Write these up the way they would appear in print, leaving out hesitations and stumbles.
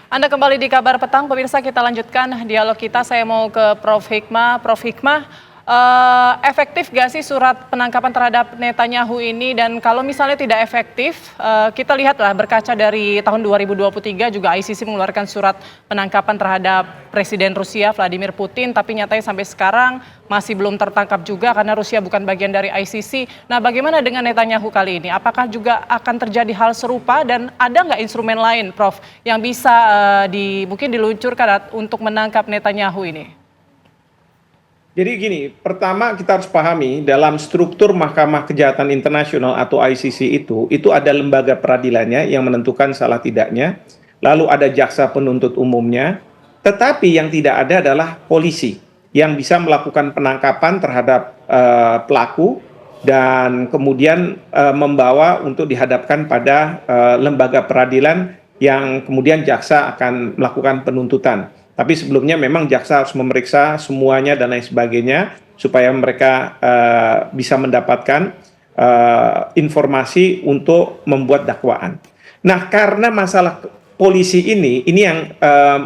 Anda kembali di Kabar Petang, pemirsa, kita lanjutkan dialog kita. Saya mau ke Prof. Hikmah. Prof. Hikmah, efektif gak sih surat penangkapan terhadap Netanyahu ini? Dan kalau misalnya tidak efektif, kita lihatlah berkaca dari tahun 2023 juga ICC mengeluarkan surat penangkapan terhadap Presiden Rusia Vladimir Putin, tapi nyatanya sampai sekarang masih belum tertangkap juga karena Rusia bukan bagian dari ICC. Nah, bagaimana dengan Netanyahu kali ini? Apakah juga akan terjadi hal serupa dan ada nggak instrumen lain, Prof, yang bisa mungkin diluncurkan untuk menangkap Netanyahu ini? Jadi gini, pertama kita harus pahami dalam struktur Mahkamah Kejahatan Internasional atau ICC itu ada lembaga peradilannya yang menentukan salah tidaknya, lalu ada jaksa penuntut umumnya, tetapi yang tidak ada adalah polisi yang bisa melakukan penangkapan terhadap pelaku dan kemudian membawa untuk dihadapkan pada lembaga peradilan yang kemudian jaksa akan melakukan penuntutan. Tapi sebelumnya memang jaksa harus memeriksa semuanya dan lain sebagainya supaya mereka bisa mendapatkan informasi untuk membuat dakwaan. Nah, karena masalah polisi ini yang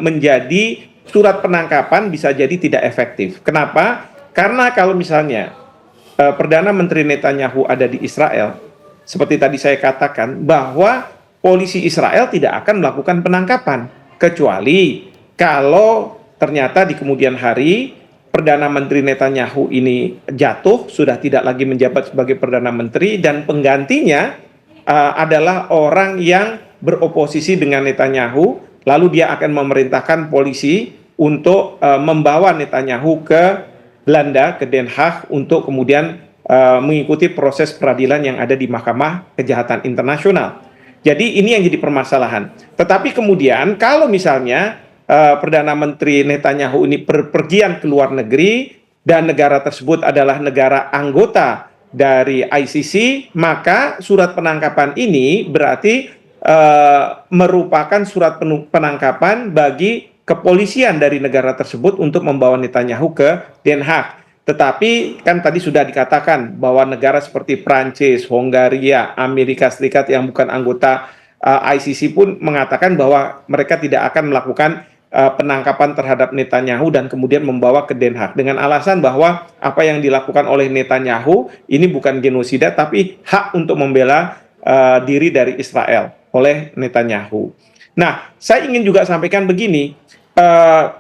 menjadi surat penangkapan bisa jadi tidak efektif. Kenapa? Karena kalau misalnya Perdana Menteri Netanyahu ada di Israel, seperti tadi saya katakan bahwa polisi Israel tidak akan melakukan penangkapan kecuali kalau ternyata di kemudian hari Perdana Menteri Netanyahu ini jatuh, sudah tidak lagi menjabat sebagai Perdana Menteri, dan penggantinya adalah orang yang beroposisi dengan Netanyahu, lalu dia akan memerintahkan polisi untuk membawa Netanyahu ke Belanda, ke Den Haag, untuk kemudian mengikuti proses peradilan yang ada di Mahkamah Kejahatan Internasional. Jadi ini yang jadi permasalahan. Tetapi kemudian kalau misalnya Perdana Menteri Netanyahu ini berpergian ke luar negeri dan negara tersebut adalah negara anggota dari ICC, maka surat penangkapan ini berarti merupakan surat penangkapan bagi kepolisian dari negara tersebut untuk membawa Netanyahu ke Den Haag. Tetapi kan tadi sudah dikatakan bahwa negara seperti Prancis, Hongaria, Amerika Serikat yang bukan anggota ICC pun mengatakan bahwa mereka tidak akan melakukan penangkapan terhadap Netanyahu dan kemudian membawa ke Den Haag dengan alasan bahwa apa yang dilakukan oleh Netanyahu ini bukan genosida tapi hak untuk membela diri dari Israel oleh Netanyahu. Nah, saya ingin juga sampaikan begini,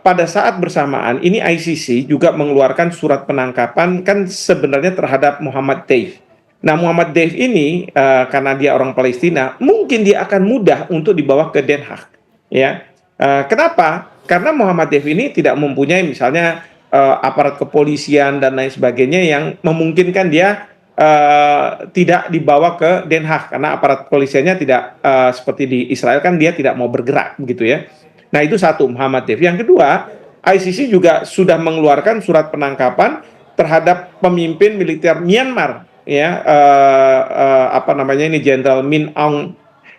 pada saat bersamaan ini ICC juga mengeluarkan surat penangkapan kan sebenarnya terhadap Muhammad Deif. Nah, Muhammad Deif ini karena dia orang Palestina, mungkin dia akan mudah untuk dibawa ke Den Haag, ya. Kenapa? Karena Muhammad Deif ini tidak mempunyai misalnya aparat kepolisian dan lain sebagainya yang memungkinkan dia tidak dibawa ke Den Haag karena aparat kepolisiannya tidak seperti di Israel kan dia tidak mau bergerak begitu ya. Nah, itu satu, Muhammad Deif. Yang kedua, ICC juga sudah mengeluarkan surat penangkapan terhadap pemimpin militer Myanmar, ya, Jenderal Min Aung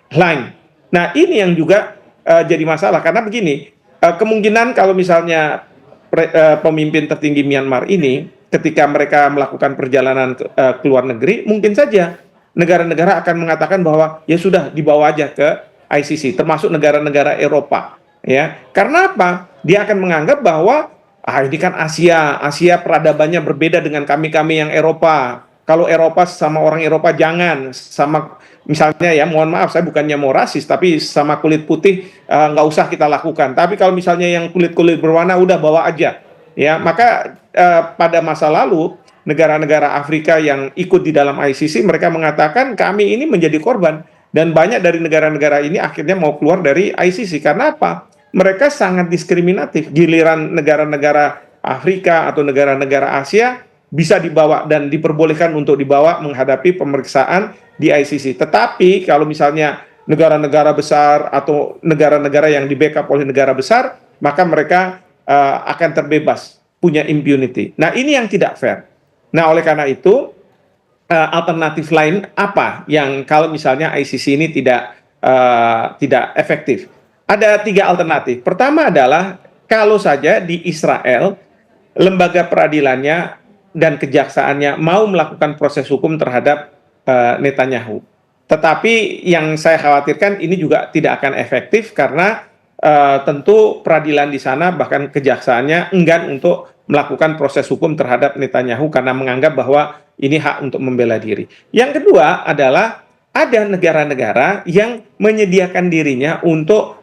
Hlaing. Nah, ini yang juga jadi masalah karena begini, kemungkinan kalau misalnya pemimpin tertinggi Myanmar ini ketika mereka melakukan perjalanan ke luar negeri, mungkin saja negara-negara akan mengatakan bahwa ya sudah dibawa aja ke ICC, termasuk negara-negara Eropa, ya. Karena apa? Dia akan menganggap bahwa ini kan Asia peradabannya berbeda dengan kami yang Eropa. Kalau Eropa sama orang Eropa jangan, sama misalnya ya, mohon maaf saya bukannya mau rasis, tapi sama kulit putih nggak usah kita lakukan. Tapi kalau misalnya yang kulit berwarna udah bawa aja, ya. Maka pada masa lalu negara-negara Afrika yang ikut di dalam ICC mereka mengatakan kami ini menjadi korban dan banyak dari negara-negara ini akhirnya mau keluar dari ICC karena apa? Mereka sangat diskriminatif. Giliran negara-negara Afrika atau negara-negara Asia bisa dibawa dan diperbolehkan untuk dibawa menghadapi pemeriksaan di ICC. Tetapi kalau misalnya negara-negara besar atau negara-negara yang di-backup oleh negara besar, maka mereka akan terbebas, punya impunity. Nah, ini yang tidak fair. Nah, oleh karena itu, alternatif lain apa yang kalau misalnya ICC ini tidak efektif? Ada 3 alternatif. Pertama adalah kalau saja di Israel, lembaga peradilannya dan kejaksaannya mau melakukan proses hukum terhadap Netanyahu. Tetapi yang saya khawatirkan ini juga tidak akan efektif karena tentu peradilan di sana bahkan kejaksaannya enggan untuk melakukan proses hukum terhadap Netanyahu karena menganggap bahwa ini hak untuk membela diri. Yang kedua adalah ada negara-negara yang menyediakan dirinya untuk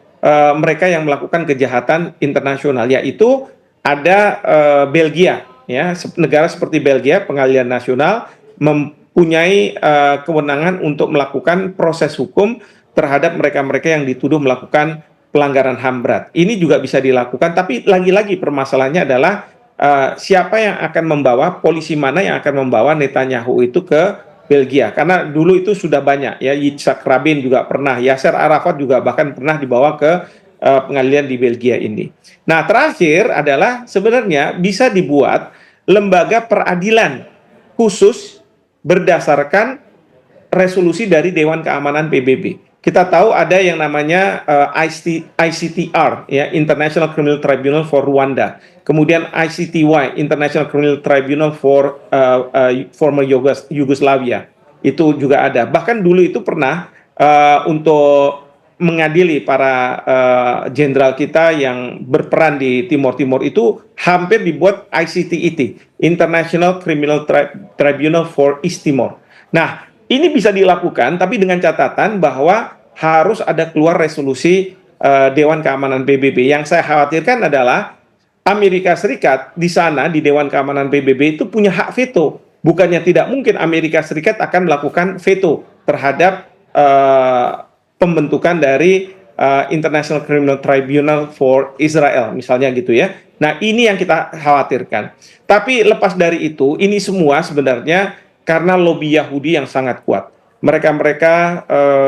mereka yang melakukan kejahatan internasional, yaitu ada Belgia, ya, negara seperti Belgia, pengadilan nasional mempunyai kewenangan untuk melakukan proses hukum terhadap mereka-mereka yang dituduh melakukan pelanggaran HAM berat. Ini juga bisa dilakukan, tapi lagi-lagi permasalahannya adalah siapa yang akan membawa, polisi mana yang akan membawa Netanyahu itu ke Belgia, karena dulu itu sudah banyak, ya, Yitzhak Rabin juga pernah, Yasser Arafat juga bahkan pernah dibawa ke pengadilan di Belgia ini. Nah, terakhir adalah sebenarnya bisa dibuat lembaga peradilan khusus berdasarkan resolusi dari Dewan Keamanan PBB. Kita tahu ada yang namanya ICTR, ya, International Criminal Tribunal for Rwanda. Kemudian ICTY, International Criminal Tribunal for former Yugoslavia. Itu juga ada. Bahkan dulu itu pernah untuk mengadili para jenderal kita yang berperan di Timor Timur itu hampir dibuat ICTIT, International Criminal Tribunal for East Timor. Nah, ini bisa dilakukan, tapi dengan catatan bahwa harus ada keluar resolusi Dewan Keamanan PBB. Yang saya khawatirkan adalah Amerika Serikat di sana, di Dewan Keamanan PBB itu punya hak veto. Bukannya tidak mungkin Amerika Serikat akan melakukan veto terhadap pembentukan dari International Criminal Tribunal for Israel, misalnya gitu ya. Nah, ini yang kita khawatirkan. Tapi lepas dari itu, ini semua sebenarnya karena lobby Yahudi yang sangat kuat. Mereka-mereka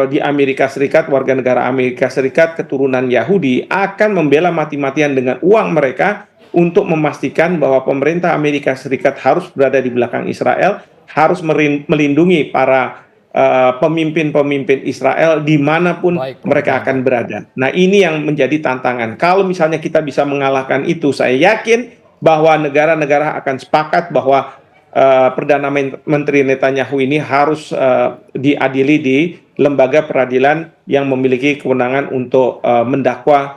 di Amerika Serikat, warga negara Amerika Serikat, keturunan Yahudi, akan membela mati-matian dengan uang mereka untuk memastikan bahwa pemerintah Amerika Serikat harus berada di belakang Israel, harus melindungi para pemimpin-pemimpin Israel dimanapun mereka akan berada. Nah, ini yang menjadi tantangan. Kalau misalnya kita bisa mengalahkan itu, saya yakin bahwa negara-negara akan sepakat bahwa Perdana Menteri Netanyahu ini harus diadili di lembaga peradilan yang memiliki kewenangan untuk mendakwa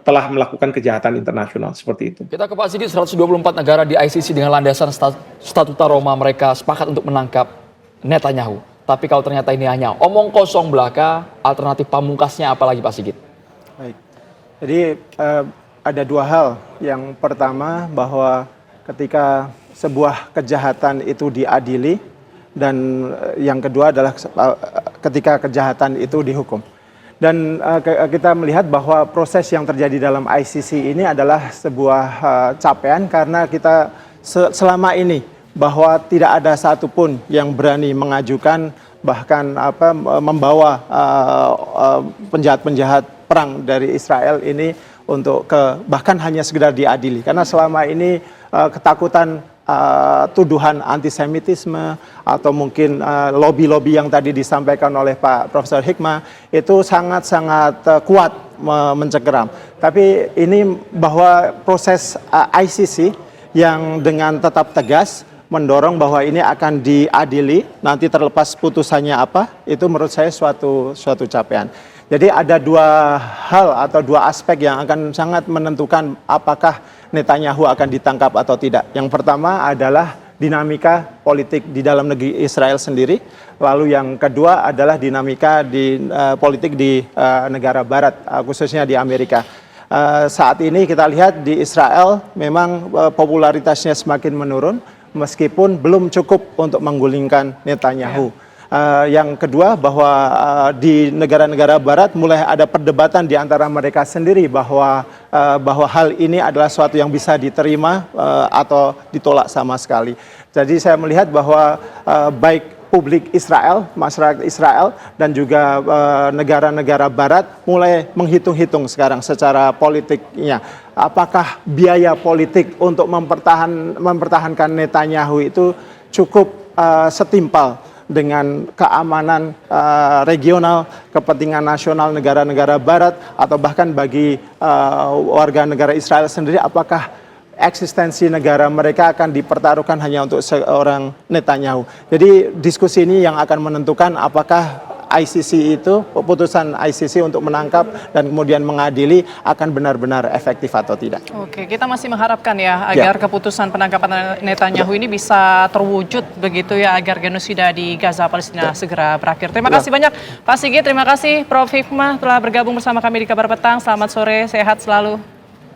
telah melakukan kejahatan internasional seperti itu. Kita ke Pak Sigit, 124 negara di ICC dengan landasan Statuta Roma mereka sepakat untuk menangkap Netanyahu. Tapi kalau ternyata ini hanya omong kosong belaka, alternatif pamungkasnya apa lagi Pak Sigit? Baik, jadi ada dua hal. Yang pertama bahwa ketika sebuah kejahatan itu diadili, dan yang kedua adalah ketika kejahatan itu dihukum. Dan kita melihat bahwa proses yang terjadi dalam ICC ini adalah sebuah capaian karena kita selama ini bahwa tidak ada satupun yang berani mengajukan bahkan membawa penjahat-penjahat perang dari Israel ini untuk bahkan hanya sekedar diadili, karena selama ini ketakutan tuduhan antisemitisme atau mungkin lobby-lobby yang tadi disampaikan oleh Pak Profesor Hikmah itu sangat-sangat kuat mencengkeram. Tapi ini bahwa proses ICC yang dengan tetap tegas mendorong bahwa ini akan diadili, nanti terlepas putusannya apa, itu menurut saya suatu capaian. Jadi ada dua hal atau dua aspek yang akan sangat menentukan apakah Netanyahu akan ditangkap atau tidak. Yang pertama adalah dinamika politik di dalam negeri Israel sendiri. Lalu yang kedua adalah dinamika politik di negara barat, khususnya di Amerika. Saat ini kita lihat di Israel memang popularitasnya semakin menurun, meskipun belum cukup untuk menggulingkan Netanyahu. Yang kedua bahwa di negara-negara barat mulai ada perdebatan di antara mereka sendiri bahwa hal ini adalah suatu yang bisa diterima atau ditolak sama sekali. Jadi saya melihat bahwa baik publik Israel, masyarakat Israel, dan juga negara-negara barat mulai menghitung-hitung sekarang secara politiknya. Apakah biaya politik untuk mempertahankan Netanyahu itu cukup setimpal dengan keamanan regional, kepentingan nasional negara-negara barat, atau bahkan bagi warga negara Israel sendiri, apakah eksistensi negara mereka akan dipertaruhkan hanya untuk seorang Netanyahu. Jadi diskusi ini yang akan menentukan apakah ICC itu, putusan ICC untuk menangkap dan kemudian mengadili akan benar-benar efektif atau tidak. Oke, kita masih mengharapkan ya agar keputusan penangkapan Netanyahu ini bisa terwujud begitu ya, agar genosida di Gaza Palestina segera berakhir. Terima kasih banyak Pak Sigit, terima kasih Prof. Hikmah telah bergabung bersama kami di Kabar Petang. Selamat sore, sehat selalu.